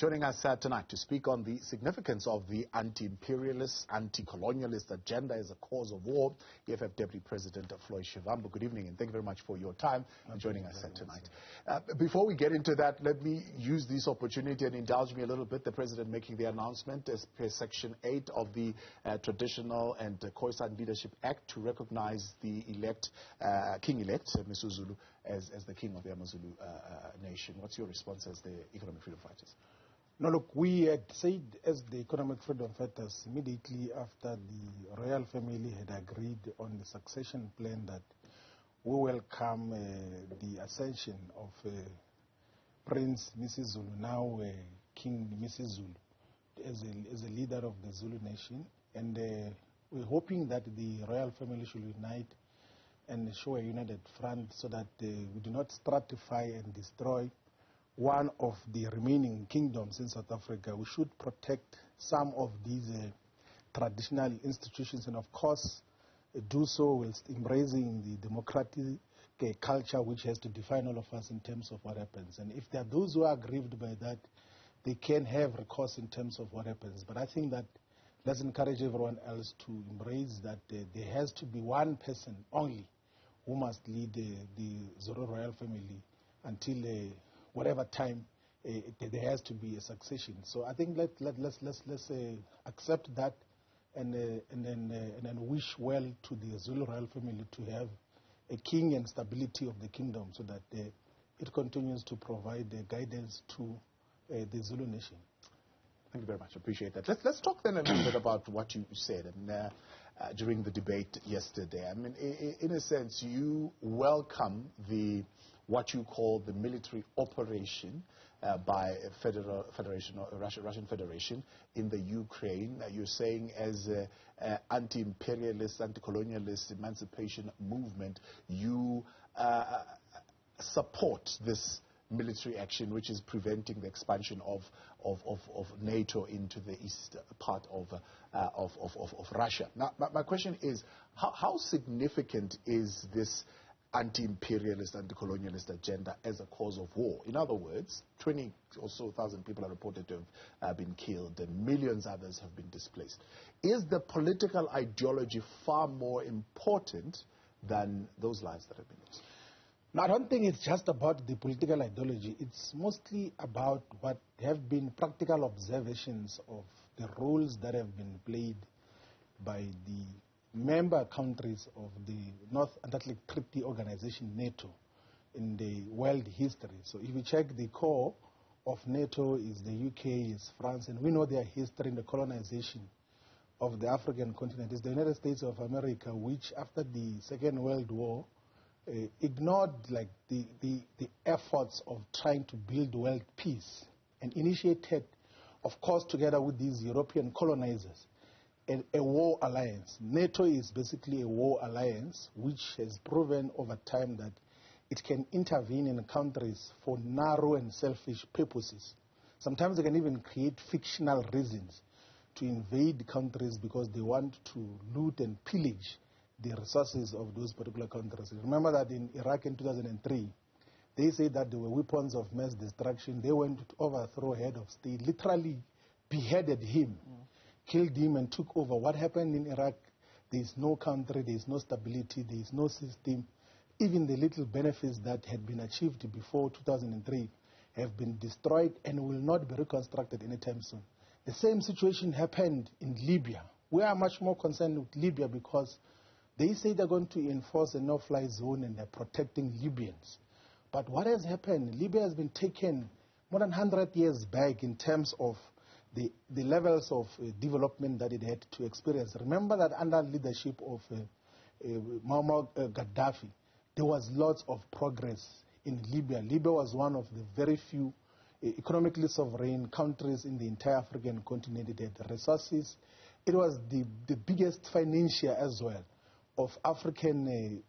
Joining us tonight to speak on the significance of the anti-imperialist, anti-colonialist agenda as a cause of war, EFF Deputy President Floyd Shivambu. Good evening, and thank you very much for your time and joining us tonight. Before we get into that, let me use this opportunity and indulge me a little bit. The President making the announcement as per Section 8 of the Traditional and Khoisan Leadership Act to recognize the King-elect, Mr. Zulu, as the King of the Amazulu nation. What's your response as the Economic Freedom Fighters? No, look, we had said as the Economic Freedom Fighters immediately after the royal family had agreed on the succession plan that we welcome the ascension of Prince Mrs. Zulu, now King Mrs. Zulu, as a leader of the Zulu nation. And we're hoping that the royal family should unite and show a united front so that we do not stratify and destroy one of the remaining kingdoms in South Africa. We should protect some of these traditional institutions and, of course, do so whilst embracing the democratic culture which has to define all of us in terms of what happens. And if there are those who are aggrieved by that, they can have recourse in terms of what happens. But I think that let's encourage everyone else to embrace that there has to be one person only who must lead the Zulu royal family until whatever time there has to be a succession. So I think let's accept that and then wish well to the Zulu royal family to have a king and stability of the kingdom so that it continues to provide guidance to the Zulu nation. Thank you very much. I appreciate that. Let's talk then a little bit about what you said during the debate yesterday. I mean, in a sense, you welcome what you call the military operation by Russian Federation in the Ukraine. You're saying as anti-imperialist, anti-colonialist emancipation movement, you support this military action which is preventing the expansion of NATO into the east part of Russia. Now, my question is, how significant is this anti-imperialist, anti-colonialist agenda as a cause of war? In other words, 20 or so thousand people are reported to have been killed and millions others have been displaced. Is the political ideology far more important than those lives that have been lost? No, I don't think it's just about the political ideology. It's mostly about what have been practical observations of the roles that have been played by the member countries of the North Atlantic Treaty Organization, NATO, in the world history. So if you check the core of NATO is the UK, is France, and we know their history in the colonization of the African continent. It's the United States of America, which after the Second World War ignored like the efforts of trying to build world peace and initiated, of course, together with these European colonizers, a war alliance. NATO is basically a war alliance which has proven over time that it can intervene in countries for narrow and selfish purposes. Sometimes they can even create fictional reasons to invade countries because they want to loot and pillage the resources of those particular countries. Remember that in Iraq in 2003, they said that there were weapons of mass destruction. They went to overthrow head of state, literally beheaded him, killed him and took over. What happened in Iraq? There is no country, there is no stability, there is no system. Even the little benefits that had been achieved before 2003 have been destroyed and will not be reconstructed anytime soon. The same situation happened in Libya. We are much more concerned with Libya because they say they're going to enforce a no-fly zone and they're protecting Libyans. But what has happened? Libya has been taken more than 100 years back in terms of the levels of development that it had to experience. Remember that under leadership of Muammar Gaddafi, there was lots of progress in Libya. Libya was one of the very few economically sovereign countries in the entire African continent. It had the resources. It was the biggest financier as well of African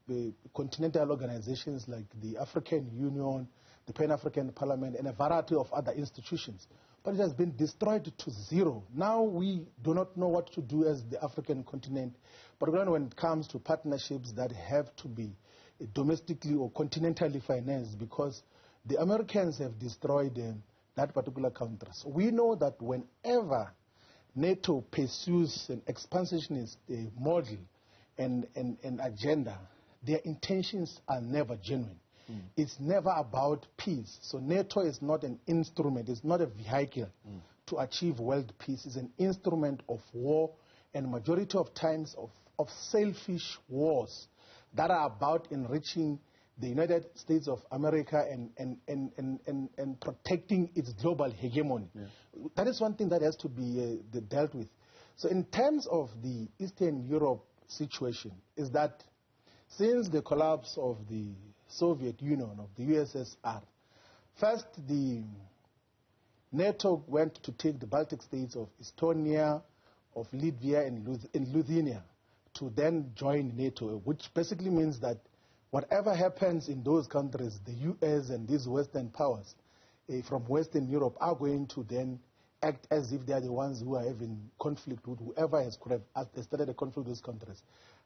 continental organizations like the African Union, the Pan-African Parliament, and a variety of other institutions. But it has been destroyed to zero. Now we do not know what to do as the African continent, particularly when it comes to partnerships that have to be domestically or continentally financed, because the Americans have destroyed that particular country. So we know that whenever NATO pursues an expansionist model and agenda, their intentions are never genuine. It's never about peace. So NATO is not an instrument, it's not a vehicle to achieve world peace. It's an instrument of war, and majority of times of selfish wars that are about enriching the United States of America and protecting its global hegemony. That is one thing that has to be dealt with. So in terms of the Eastern Europe situation, is that since the collapse of the Soviet Union, of the USSR, first the NATO went to take the Baltic states of Estonia, of Latvia and Lithuania to then join NATO, which basically means that whatever happens in those countries, the US and these Western powers from Western Europe are going to then act as if they are the ones who are having conflict with whoever could have started a conflict with those countries.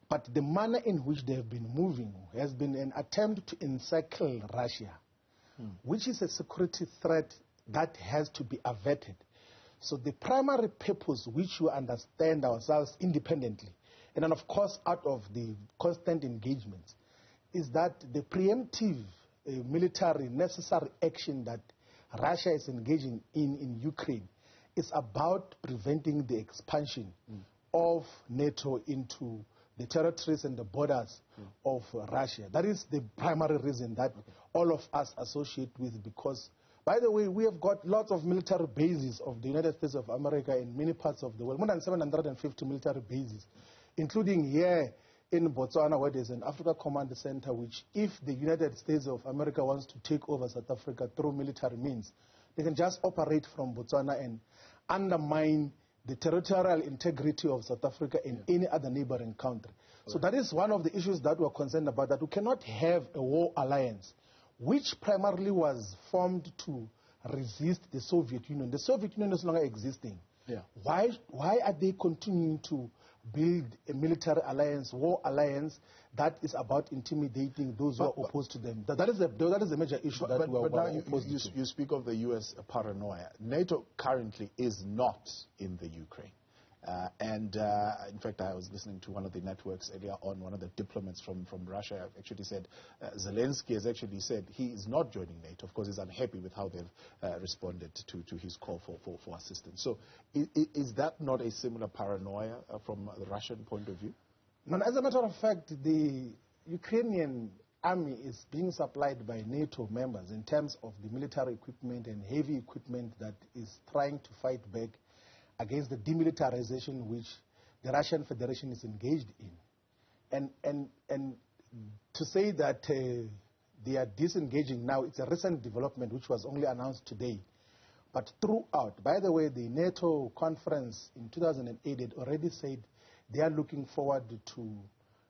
But the manner in which they have been moving has been an attempt to encircle Russia, which is a security threat that has to be averted. So the primary purpose, which we understand ourselves independently, and then of course out of the constant engagements, is that the preemptive military necessary action that Russia is engaging in Ukraine is about preventing the expansion of NATO into the territories and the borders of Russia. That is the primary reason that all of us associate with, because, by the way, we have got lots of military bases of the United States of America in many parts of the world, more than 750 military bases, including here in Botswana, where there's an Africa Command Center, which if the United States of America wants to take over South Africa through military means, they can just operate from Botswana and undermine the territorial integrity of South Africa in any other neighboring country. So that is one of the issues that we're concerned about, that we cannot have a war alliance, which primarily was formed to resist the Soviet Union. The Soviet Union is no longer existing. Why are they continuing to build a military alliance, war alliance, that is about intimidating those who are opposed to them? That is a major issue that we are opposed to. You speak of the U.S. paranoia. NATO currently is not in the Ukraine. In fact, I was listening to one of the networks earlier on. One of the diplomats from Russia actually said, Zelensky has actually said he is not joining NATO. Of course, he's unhappy with how they've responded to his call for assistance. So is that not a similar paranoia from the Russian point of view? No, as a matter of fact, the Ukrainian army is being supplied by NATO members in terms of the military equipment and heavy equipment that is trying to fight back against the demilitarization which the Russian Federation is engaged in. And to say that they are disengaging now, it's a recent development which was only announced today. But throughout, by the way, the NATO conference in 2008 had already said they are looking forward to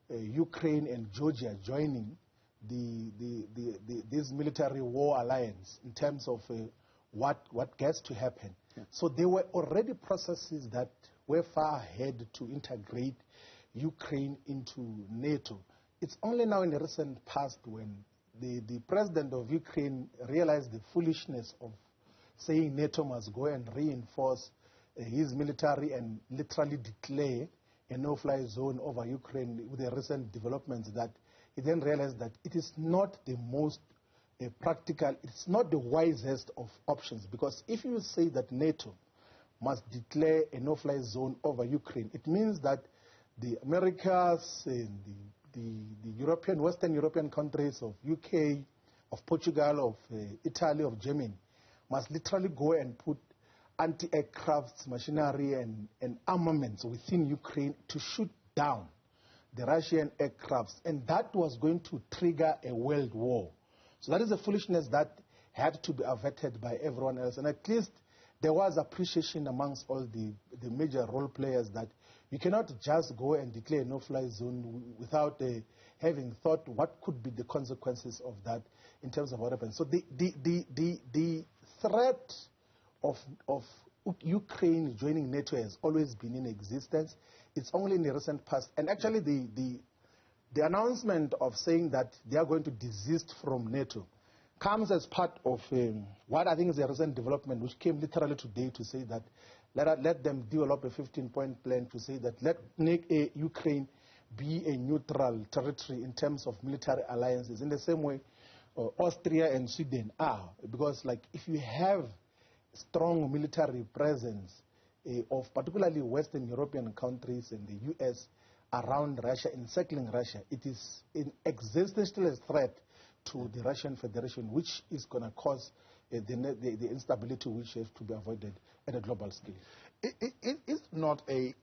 Ukraine and Georgia joining this military war alliance in terms of what gets to happen. So there were already processes that were far ahead to integrate Ukraine into NATO. It's only now in the recent past when the president of Ukraine realized the foolishness of saying NATO must go and reinforce his military and literally declare a no-fly zone over Ukraine with the recent developments, that he then realized that it is not the most practical, it's not the wisest of options, because if you say that NATO must declare a no-fly zone over Ukraine, it means that the Americas and the Western European countries of UK, of Portugal, of Italy, of Germany, must literally go and put anti-aircraft machinery and armaments within Ukraine to shoot down the Russian aircrafts, and that was going to trigger a world war. So that is a foolishness that had to be averted by everyone else. And at least there was appreciation amongst all the major role players that you cannot just go and declare a no-fly zone without having thought what could be the consequences of that in terms of what happens. So the threat of Ukraine joining NATO has always been in existence. It's only in the recent past. And actually the announcement of saying that they are going to desist from NATO, comes as part of what I think is a recent development, which came literally today to say that let them develop a 15-point plan to say that let Ukraine be a neutral territory in terms of military alliances. In the same way, Austria and Sweden are, because like if you have strong military presence of particularly Western European countries and the U.S. around Russia, encircling Russia, it is an existential threat to the Russian Federation, which is going to cause the instability which has to be avoided at a global scale. It is not a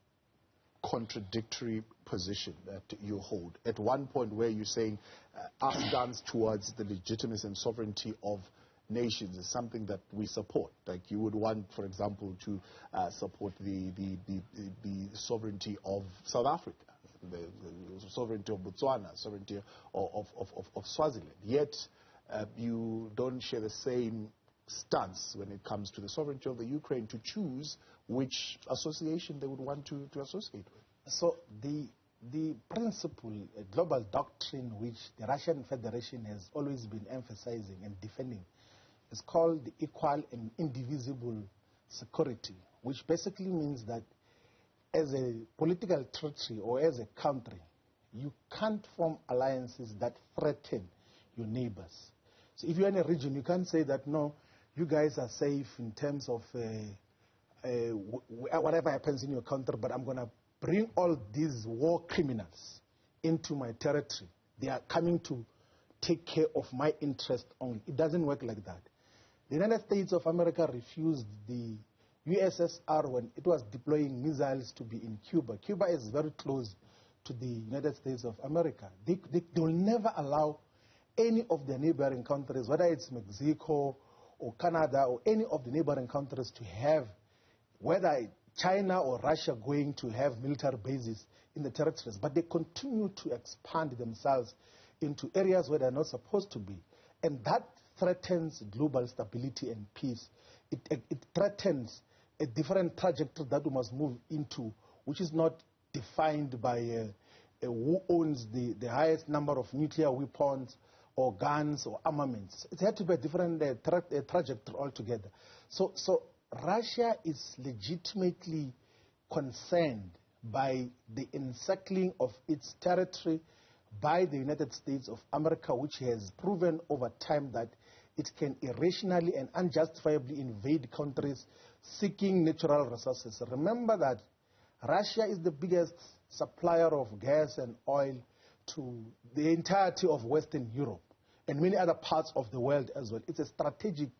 contradictory position that you hold. At one point where you're saying our stance towards the legitimacy and sovereignty of nations is something that we support. Like you would want, for example, to support the sovereignty of South Africa, the sovereignty of Botswana, sovereignty of Swaziland. Yet you don't share the same stance when it comes to the sovereignty of the Ukraine to choose which association they would want to associate with. So the principle, a global doctrine which the Russian Federation has always been emphasizing and defending is called the equal and indivisible security, which basically means that as a political territory or as a country, you can't form alliances that threaten your neighbors. So if you're in a region, you can't say that, no, you guys are safe in terms of whatever happens in your country, but I'm going to bring all these war criminals into my territory. They are coming to take care of my interest only. It doesn't work like that. The United States of America refused the USSR when it was deploying missiles to be in Cuba. Cuba is very close to the United States of America. They will never allow any of the neighboring countries, whether it's Mexico or Canada or any of the neighboring countries, to have, whether China or Russia, going to have military bases in the territories. But they continue to expand themselves into areas where they're not supposed to be. And that threatens global stability and peace. It threatens a different trajectory that we must move into, which is not defined by who owns the highest number of nuclear weapons or guns or armaments. It had to be a different trajectory altogether. So Russia is legitimately concerned by the encircling of its territory by the United States of America, which has proven over time that it can irrationally and unjustifiably invade countries seeking natural resources. Remember that Russia is the biggest supplier of gas and oil to the entirety of Western Europe and many other parts of the world as well. It's a strategic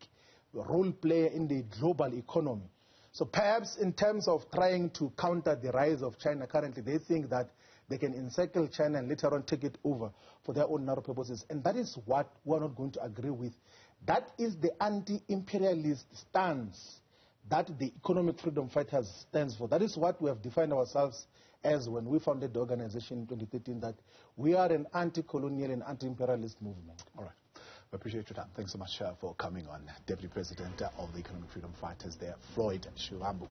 role player in the global economy. So perhaps in terms of trying to counter the rise of China currently, they think that they can encircle China and later on take it over for their own narrow purposes. And that is what we're not going to agree with. That is the anti-imperialist stance that the economic freedom fighters stands for. That is what we have defined ourselves as when we founded the organization in 2013, that we are an anti-colonial and anti-imperialist movement. All right. We appreciate your time. Thanks so much for coming on. Deputy President of the Economic Freedom Fighters there, Floyd Shivambu.